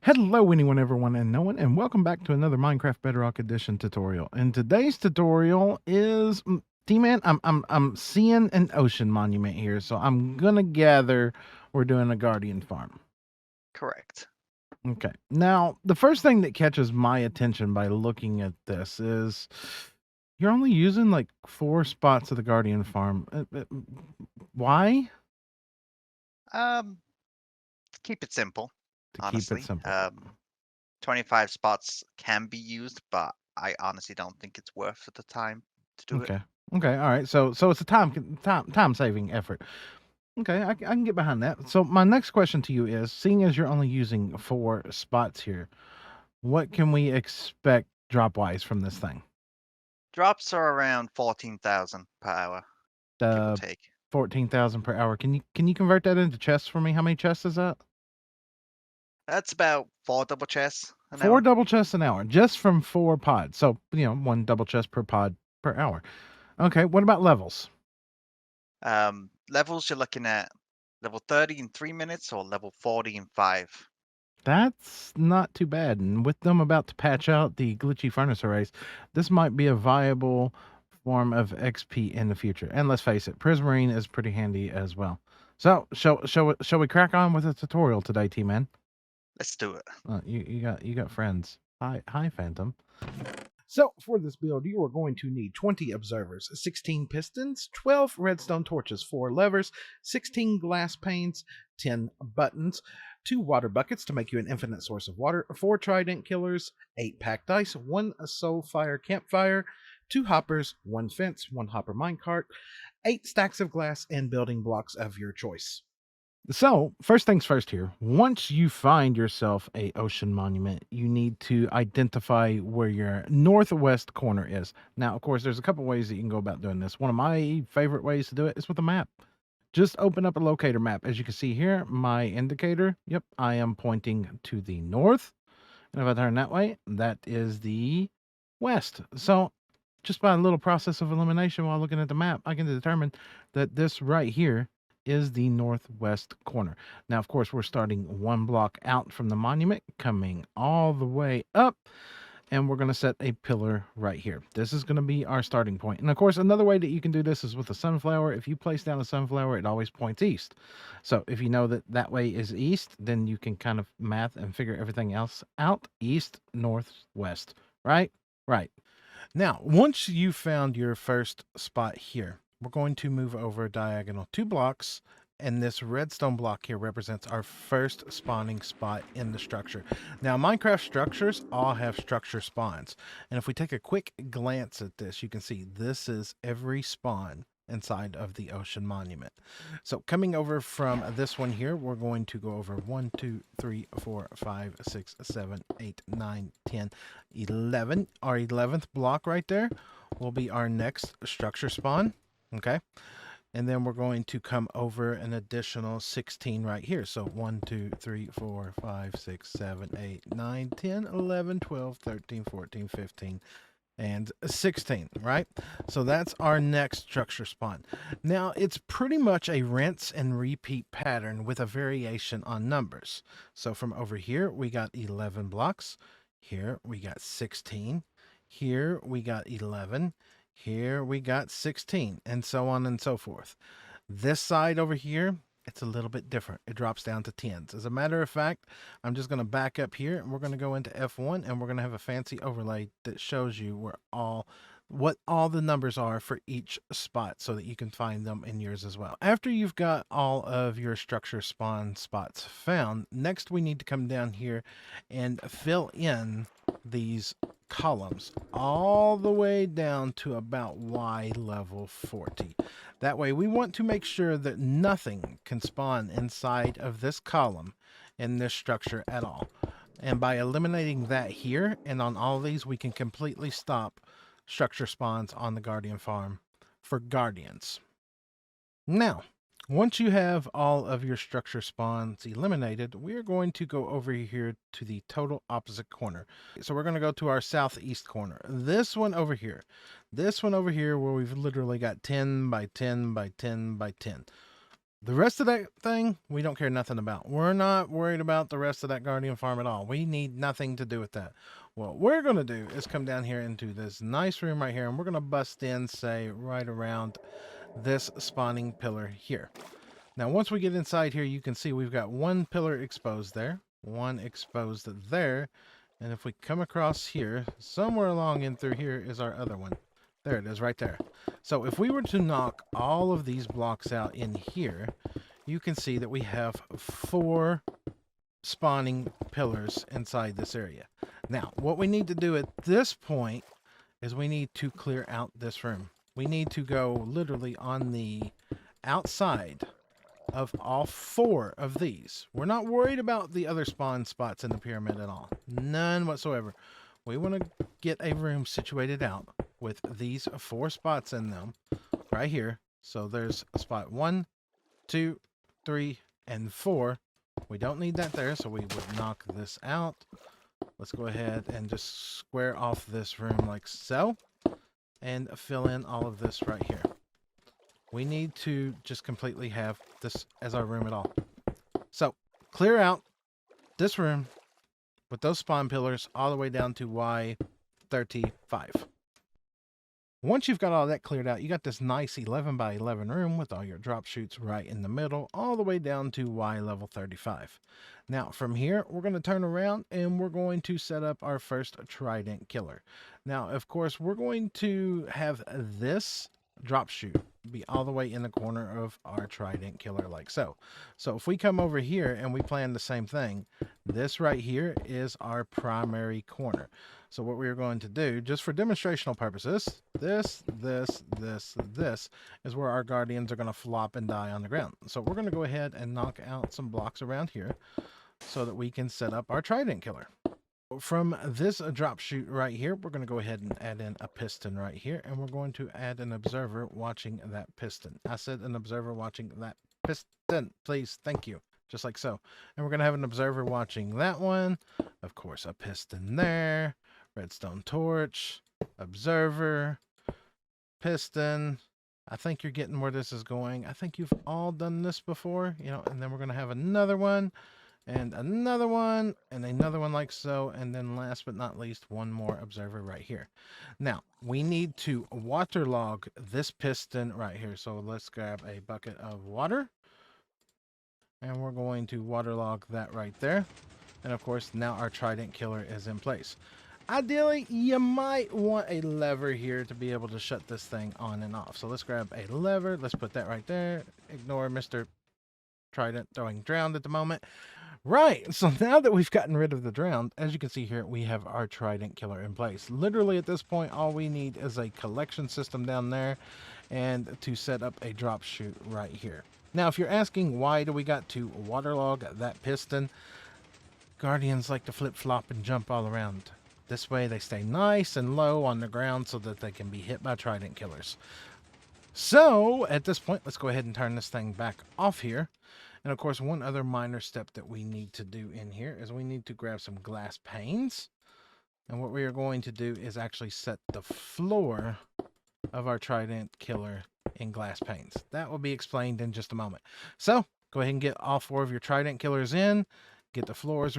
Hello, anyone, everyone, and no one, and welcome back to another Minecraft Bedrock Edition tutorial. And today's tutorial is, T-Man, I'm seeing an ocean monument here, so I'm gonna gather we're doing a guardian farm. Correct. Okay. Now, the first thing that catches my attention by looking at this is you're only using like 4 spots of the guardian farm. Why? Um, Keep it simple, To keep it honestly. simple. 25 spots can be used, but I honestly don't think it's worth the time to do it. Okay. Okay. All right. So it's a time saving effort. Okay, I can get behind that. So my next question to you is, seeing as you're only using 4 spots here, what can we expect drop-wise from this thing? Drops are around 14,000 per hour, give or Uh, take. 14,000 per hour. Can you convert that into chests for me? How many chests is that? That's about 4 double chests an 4 hour. double chests an hour, just from 4 pods. So, 1 double chest per pod per hour. Okay, what about levels? Levels you're looking at level 30 in 3 minutes or level 40 in 5. That's not too bad, and with them about to patch out the glitchy furnace arrays, this might be a viable form of XP in the future. And let's face it, prismarine is pretty handy as well. So, shall we crack on with the tutorial today, T-Man? Let's do it. You got friends. Hi, Phantom. So, for this build, you are going to need 20 observers, 16 pistons, 12 redstone torches, 4 levers, 16 glass panes, 10 buttons, 2 water buckets to make you an infinite source of water, 4 trident killers, 8 packed ice, 1 soul fire campfire, 2 hoppers, 1 fence, 1 hopper minecart, 8 stacks of glass, and building blocks of your choice. So, first things first here. Once you find yourself a ocean monument, you need to identify where your northwest corner is. Now, of course, there's a couple ways that you can go about doing this. One of my favorite ways to do it is with a map. Just open up a locator map. As you can see here, my indicator, yep, I am pointing to the north. And if I turn that way, that is the west. So, just by a little process of elimination while looking at the map, I can determine that this right here is the northwest corner. Now, of course, we're starting 1 block out from the monument, coming all the way up, and we're going to set a pillar right here. This is going to be our starting point. And of course, another way that you can do this is with a sunflower. If you place down a sunflower, it always points east. So if you know that that way is east, then you can kind of math and figure everything else out. East, north, west, right? Right. Now, once you found your first spot here, we're going to move over diagonal 2 blocks, and this redstone block here represents our first spawning spot in the structure. Now, Minecraft structures all have structure spawns, and if we take a quick glance at this, you can see this is every spawn inside of the ocean monument. So coming over from this one here, we're going to go over 1, 2, 3, 4, 5, 6, 7, 8, 9, 10, 11. Our 11th block right there will be our next structure spawn. Okay. And then we're going to come over an additional 16 right here. So 1, 2, 3, 4, 5, 6, 7, 8, 9, 10, 11, 12, 13, 14, 15, and 16, right? So that's our next structure spawn. Now, it's pretty much a rinse and repeat pattern with a variation on numbers. So from over here, we got 11 blocks. Here, we got 16. Here, we got 11. Here, we got 16, and so on and so forth. This side over here, it's a little bit different. It drops down to tens. As a matter of fact, I'm just going to back up here and we're going to go into F1 and we're going to have a fancy overlay that shows you what all the numbers are for each spot so that you can find them in yours as well. After you've got all of your structure spawn spots found, next we need to come down here and fill in these columns all the way down to about Y level 40. That way we want to make sure that nothing can spawn inside of this column in this structure at all. And by eliminating that here and on all these, we can completely stop structure spawns on the Guardian farm for Guardians. Now, once you have all of your structure spawns eliminated, we're going to go over here to the total opposite corner. So we're going to go to our southeast corner. This one over here where we've literally got 10 by 10 by 10 by 10. The rest of that thing, we don't care nothing about. We're not worried about the rest of that Guardian farm at all. We need nothing to do with that. What we're going to do is come down here into this nice room right here, and we're going to bust in, say, right around this spawning pillar here. Now, once we get inside here, you can see we've got one pillar exposed there, one exposed there, and if we come across here, somewhere along in through here is our other one. There it is right there. So if we were to knock all of these blocks out in here, you can see that we have 4 spawning pillars inside this area. Now, what we need to do at this point is we need to clear out this room. We need to go literally on the outside of all 4 of these. We're not worried about the other spawn spots in the pyramid at all. None whatsoever. We want to get a room situated out with these 4 spots in them right here. So there's spot 1, 2, 3, and 4. We don't need that there, so we would knock this out. Let's go ahead and just square off this room like so, and fill in all of this right here. We need to just completely have this as our room at all. So clear out this room with those spawn pillars all the way down to Y35. Once you've got all that cleared out, you got this nice 11 by 11 room with all your drop chutes right in the middle, all the way down to Y level 35. Now, from here, we're going to turn around and we're going to set up our first Trident Killer. Now, of course, we're going to have this drop chute be all the way in the corner of our Trident Killer like so. So if we come over here and we plan the same thing, this right here is our primary corner. So what we are going to do, just for demonstrational purposes, this is where our guardians are going to flop and die on the ground. So we're going to go ahead and knock out some blocks around here so that we can set up our Trident Killer. From this drop chute right here, we're going to go ahead and add in a piston right here, and we're going to add an observer watching that piston. I said an observer watching that piston, please, thank you, just like so. And we're going to have an observer watching that one, of course, a piston there, redstone torch, observer, piston. I think you're getting where this is going. I think you've all done this before, you know, and then we're going to have another one, and another one, and another one like so, and then last but not least, one more observer right here. Now, we need to waterlog this piston right here. So let's grab a bucket of water, and we're going to waterlog that right there. And of course, now our Trident Killer is in place. Ideally, you might want a lever here to be able to shut this thing on and off. So let's grab a lever. Let's put that right there. Ignore Mr. Trident throwing drowned at the moment. Right, so now that we've gotten rid of the drowned, as you can see here, we have our Trident Killer in place. Literally at this point, all we need is a collection system down there and to set up a drop chute right here. Now, if you're asking why do we got to waterlog that piston, Guardians like to flip-flop and jump all around. This way they stay nice and low on the ground so that they can be hit by Trident Killers. So, at this point, let's go ahead and turn this thing back off here. And of course, one other minor step that we need to do in here is we need to grab some glass panes. And what we are going to do is actually set the floor of our Trident Killer in glass panes. That will be explained in just a moment. So, go ahead and get all 4 of your Trident Killers in. Get the floors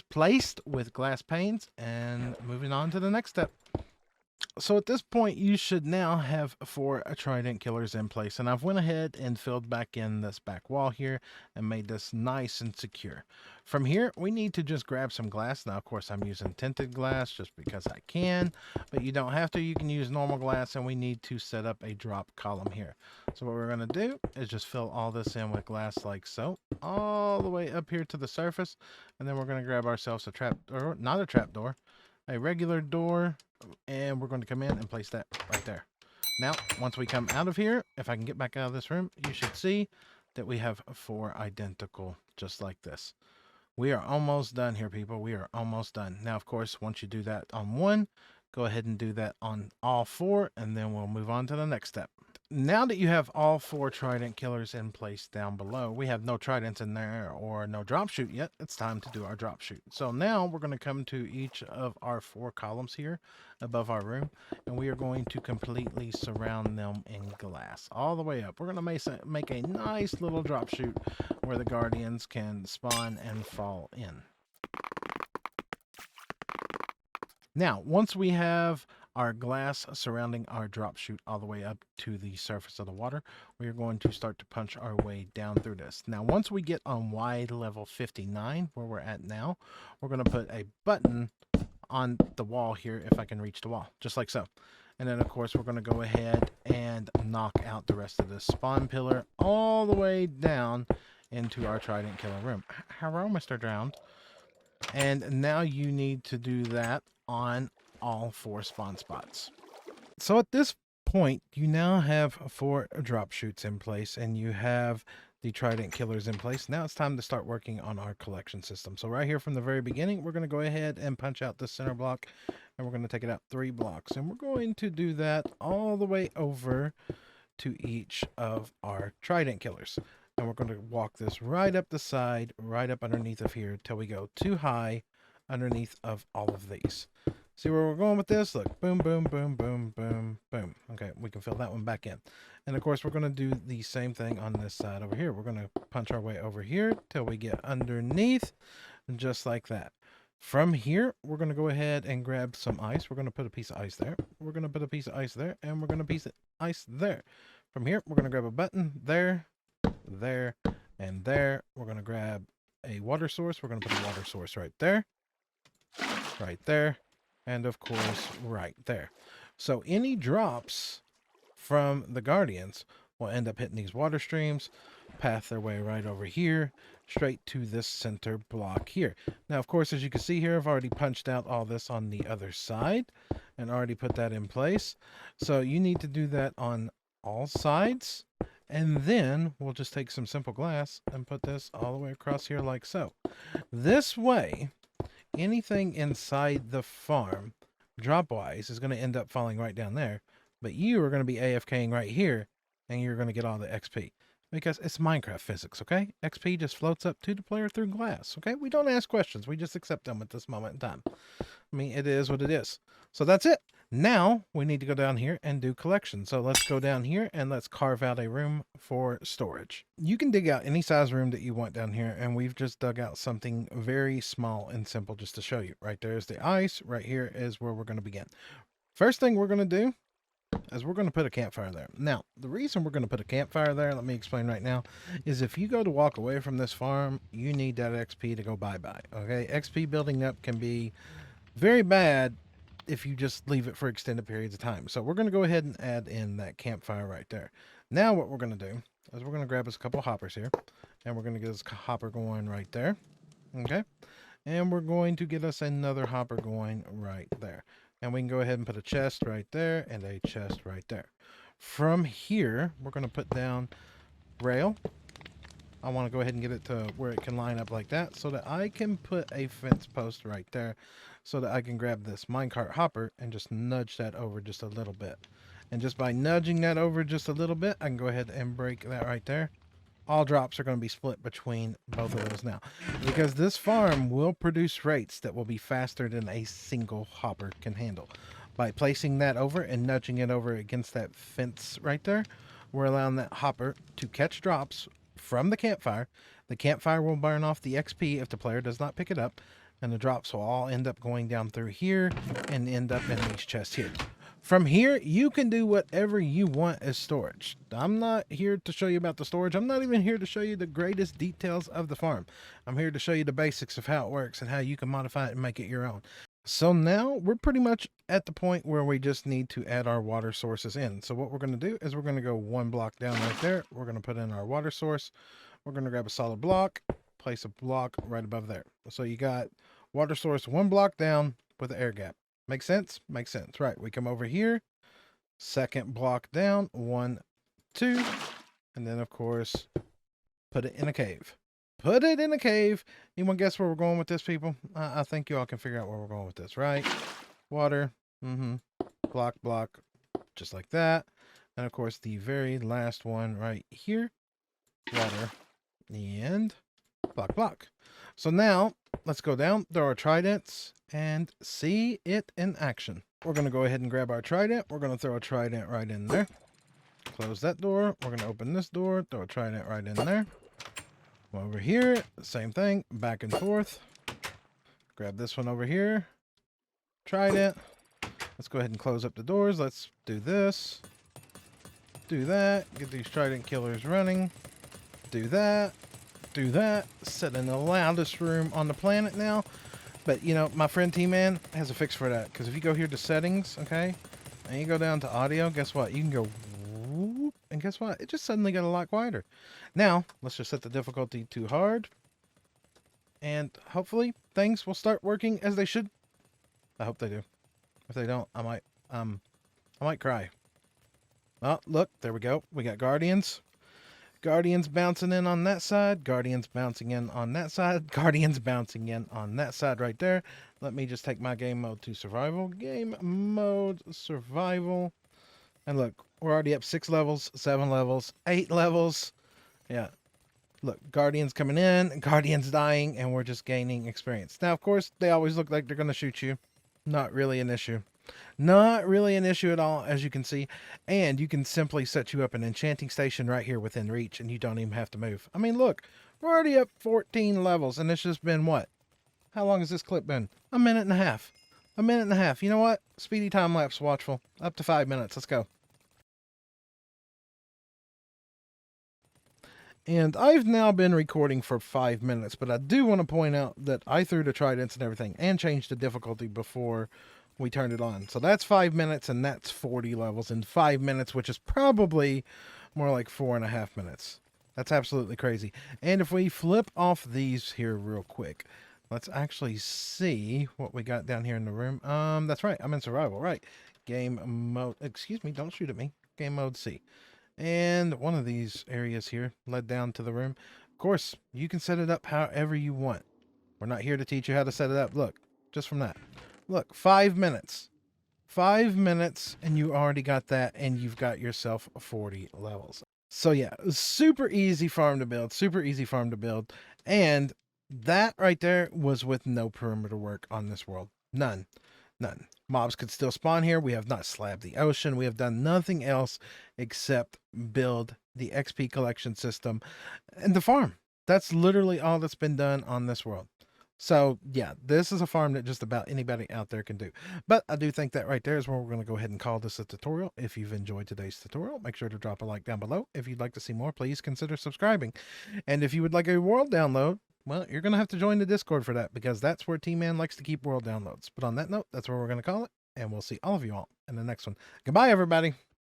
placed with glass panes, and moving on to the next step. So at this point, you should now have 4 Trident Killers in place, and I've went ahead and filled back in this back wall here and made this nice and secure. From here, we need to just grab some glass. Now, of course, I'm using tinted glass just because I can, but you don't have to. You can use normal glass, and we need to set up a drop column here. So what we're going to do is just fill all this in with glass like so, all the way up here to the surface, and then we're going to grab ourselves a trap, or not a trap door, a regular door, and we're going to come in and place that right there. Now, once we come out of here, if I can get back out of this room, you should see that we have 4 identical, just like this. We are almost done here, people. We are almost done. Now, of course, once you do that on one, go ahead and do that on all 4, and then we'll move on to the next step. now that you have all 4 Trident Killers in place down below, we have no Tridents in there or no drop chute yet. It's time to do our drop chute. So now we're going to come to each of our 4 columns here above our room, and we are going to completely surround them in glass all the way up. We're going to make a nice little drop chute where the Guardians can spawn and fall in. Now, once we have our glass surrounding our drop chute all the way up to the surface of the water, we are going to start to punch our way down through this. Now, once we get on wide level 59, where we're at now, we're going to put a button on the wall here, if I can reach the wall, just like so. And then, of course, we're going to go ahead and knock out the rest of this spawn pillar all the way down into our Trident Killer room. Hello, Mr. Drowned. And now you need to do that on all 4 spawn spots. So at this point, you now have 4 drop chutes in place, and you have the Trident Killers in place. Now it's time to start working on our collection system. So right here from the very beginning, we're going to go ahead and punch out the center block, and we're going to take it out 3 blocks. And we're going to do that all the way over to each of our Trident Killers. And we're going to walk this right up the side, right up underneath of here, till we go 2 high underneath of all of these. See where we're going with this? Look, boom, boom, boom, boom, boom, boom. Okay, we can fill that one back in. And of course, we're going to do the same thing on this side over here. We're going to punch our way over here till we get underneath, just like that. From here, we're going to go ahead and grab some ice. We're going to put a piece of ice there. We're going to put a piece of ice there, and we're going to piece of ice there. From here, we're going to grab a button there, there, and there. We're going to grab a water source. We're going to put a water source right there, and of course right there. So any drops from the Guardians will end up hitting these water streams, path their way right over here, straight to this center block here. Now, of course, as you can see here, I've already punched out all this on the other side and already put that in place. So you need to do that on all sides. And then we'll just take some simple glass and put this all the way across here like so. This way, anything inside the farm, drop-wise, is going to end up falling right down there. But you are going to be AFKing right here, and you're going to get all the XP. Because it's Minecraft physics, okay? XP just floats up to the player through glass, okay? We don't ask questions. We just accept them at this moment in time. I mean, it is what it is. So that's it. Now, we need to go down here and do collection. So let's go down here and let's carve out a room for storage. You can dig out any size room that you want down here, and we've just dug out something very small and simple just to show you. Right there is the ice. Right here is where we're going to begin. First thing we're going to do is we're going to put a campfire there. Now, the reason we're going to put a campfire there, let me explain right now, is if you go to walk away from this farm, you need that XP to go bye-bye, okay? XP building up can be very bad if you just leave it for extended periods of time. So we're going to go ahead and add in that campfire right there. Now what we're going to do is we're going to grab us a couple hoppers here, and we're going to get this hopper going right there, okay? And we're going to get us another hopper going right there. And we can go ahead and put a chest right there and a chest right there. From here, we're going to put down rail. I want to go ahead and get it to where it can line up like that so that I can put a fence post right there so that I can grab this minecart hopper and just nudge that over just a little bit. And just by nudging that over just a little bit, I can go ahead and break that right there. All drops are going to be split between both of those now, because this farm will produce rates that will be faster than a single hopper can handle. By placing that over and nudging it over against that fence right there, we're allowing that hopper to catch drops from the campfire. The campfire will burn off the XP if the player does not pick it up, and the drops will all end up going down through here and end up in these chests here. From here, you can do whatever you want as storage. I'm not here to show you about the storage. I'm not even here to show you the greatest details of the farm. I'm here to show you the basics of how it works and how you can modify it and make it your own. So now we're pretty much at the point where we just need to add our water sources in. So what we're going to do is we're going to go 1 block down right there. We're going to put in our water source. We're going to grab a solid block, place a block right above there. So you got water source 1 block down with an air gap. Make sense? Makes sense. Right. We come over here, second block down, 1, 2, and then of course, put it in a cave. Put it in a cave. Anyone guess where we're going with this, people? I think you all can figure out where we're going with this, right? Water. Block, block, just like that. And of course, the very last one right here, water, and block. So now, let's go down, throw our tridents, and see it in action. We're going to go ahead and grab our trident. We're going to throw a trident right in there. Close that door. We're going to open this door, throw a trident right in there. Over here, same thing, back and forth. Grab this one over here. Trident. Let's go ahead and close up the doors. Let's do this. Do that. Get these Trident Killers running. Do that. Do that. Set in the loudest room on the planet now. But, you know, my friend T-Man has a fix for that. Because if you go here to settings, okay, and you go down to audio, guess what? You can go whoop, and guess what? It just suddenly got a lot quieter. Now, let's just set the difficulty to hard. And hopefully things will start working as they should. I hope they do. If they don't, I might cry. Oh, look, there we go. We got Guardians. Guardians bouncing in on that side. Guardians bouncing in on that side. Guardians bouncing in on that side right there. Let me just take my game mode to survival. Game mode survival. And look, we're already up 6 levels, 7 levels, 8 levels. Yeah. Look, Guardians coming in, Guardians dying, and we're just gaining experience. Now, of course, they always look like they're going to shoot you. Not really an issue. Not really an issue at all, as you can see. And you can simply set you up an enchanting station right here within reach, and you don't even have to move. I mean, look, we're already up 14 levels, and it's just been what? How long has this clip been? A minute and a half. A minute and a half. You know what? Speedy time lapse, watchful. Up to 5 minutes. Let's go. And I've now been recording for 5 minutes, but I do want to point out that I threw the tridents and everything and changed the difficulty before we turned it on. So that's 5 minutes, and that's 40 levels in 5 minutes, which is probably more like 4.5 minutes. That's absolutely crazy. And if we flip off these here real quick, let's actually see what we got down here in the room. That's right. I'm in survival, right? Game mode. Excuse me. Don't shoot at me. Game mode C. And one of these areas here led down to the room. Of course, you can set it up however you want. We're not here to teach you how to set it up. Look, just from that. Look, 5 minutes. 5 minutes, and you already got that, and you've got yourself 40 levels. So yeah, super easy farm to build. Super easy farm to build. And that right there was with no perimeter work on this world. None. None. Mobs could still spawn here. We have not slabbed the ocean. We have done nothing else except build the XP collection system and the farm. That's literally all that's been done on this world. So yeah, this is a farm that just about anybody out there can do. But I do think that right there is where we're going to go ahead and call this a tutorial. If you've enjoyed today's tutorial, make sure to drop a like down below. If you'd like to see more, please consider subscribing. And if you would like a world download, well, you're going to have to join the Discord for that, because that's where T-Man likes to keep world downloads. But on that note, that's where we're going to call it, and we'll see all of you all in the next one. Goodbye, everybody.